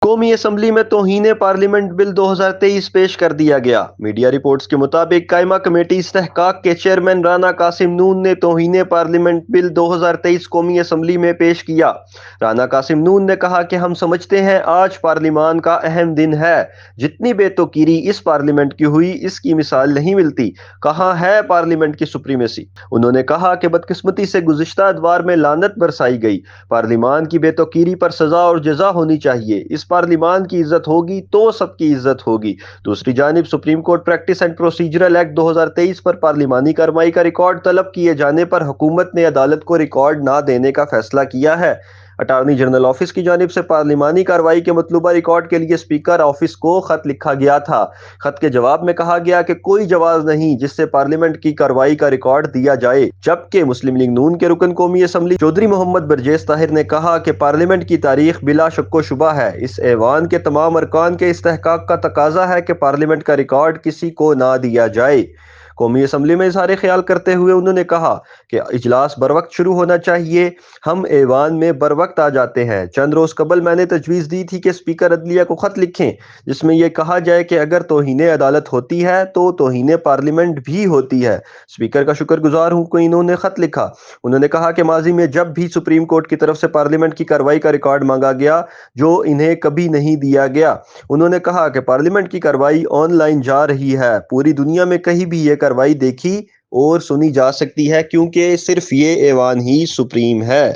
قومی اسمبلی میں توہین پارلیمنٹ بل 2023 پیش کر دیا گیا۔ میڈیا رپورٹس کے مطابق قائمہ کمیٹی استحقاق کے چیئرمین رانا قاسم نون نے توہین پارلیمنٹ بل 2023 قومی اسمبلی میں پیش کیا۔ رانا قاسم نون نے کہا کہ ہم سمجھتے ہیں آج پارلیمان کا اہم دن ہے۔ جتنی بے توقیری اس پارلیمنٹ کی ہوئی اس کی مثال نہیں ملتی۔ کہاں ہے پارلیمنٹ کی سپریمیسی؟ انہوں نے کہا کہ بدقسمتی سے گزشتہ ادوار میں لعنت برسائی گئی۔ پارلیمان کی بے توقیری پر سزا اور جزا ہونی چاہیے۔ اس پارلیمان کی عزت ہوگی تو سب کی عزت ہوگی۔ دوسری جانب supreme court practice and procedural act 2023 پر پارلیمانی کارروائی کا ریکارڈ طلب کیے جانے پر حکومت نے عدالت کو ریکارڈ نہ دینے کا فیصلہ کیا ہے۔ اٹارنی جنرل آفس کی جانب سے پارلیمانی کارروائی کے مطلوبہ ریکارڈ کے لیے اسپیکر آفس کو خط لکھا گیا تھا۔ خط کے جواب میں کہا گیا کہ کوئی جواز نہیں جس سے پارلیمنٹ کی کارروائی کا ریکارڈ دیا جائے، جبکہ مسلم لیگ نون کے رکن قومی اسمبلی چودھری محمد برجیس طاہر نے کہا کہ پارلیمنٹ کی تاریخ بلا شک و شبہ ہے۔ اس ایوان کے تمام ارکان کے استحقاق کا تقاضا ہے کہ پارلیمنٹ کا ریکارڈ کسی کو نہ دیا جائے۔ قومی اسمبلی میں اظہار خیال کرتے ہوئے انہوں نے کہا کہ اجلاس بروقت شروع ہونا چاہیے۔ ہم ایوان میں بروقت آ جاتے ہیں۔ چند روز قبل میں نے تجویز دی تھی کہ اسپیکر عدلیہ کو خط لکھیں جس میں یہ کہا جائے کہ اگر توہین عدالت ہوتی ہے تو توہین پارلیمنٹ بھی ہوتی ہے۔ اسپیکر کا شکر گزار ہوں کہ انہوں نے خط لکھا۔ انہوں نے کہا کہ ماضی میں جب بھی سپریم کورٹ کی طرف سے پارلیمنٹ کی کارروائی کا ریکارڈ مانگا گیا جو انہیں کبھی نہیں دیا گیا۔ انہوں نے کہا کہ پارلیمنٹ کی کارروائی آن لائن جا رہی ہے۔ پوری دنیا میں کہیں بھی یہ کارروائی دیکھی اور سنی جا سکتی ہے کیونکہ صرف یہ ایوان ہی سپریم ہے۔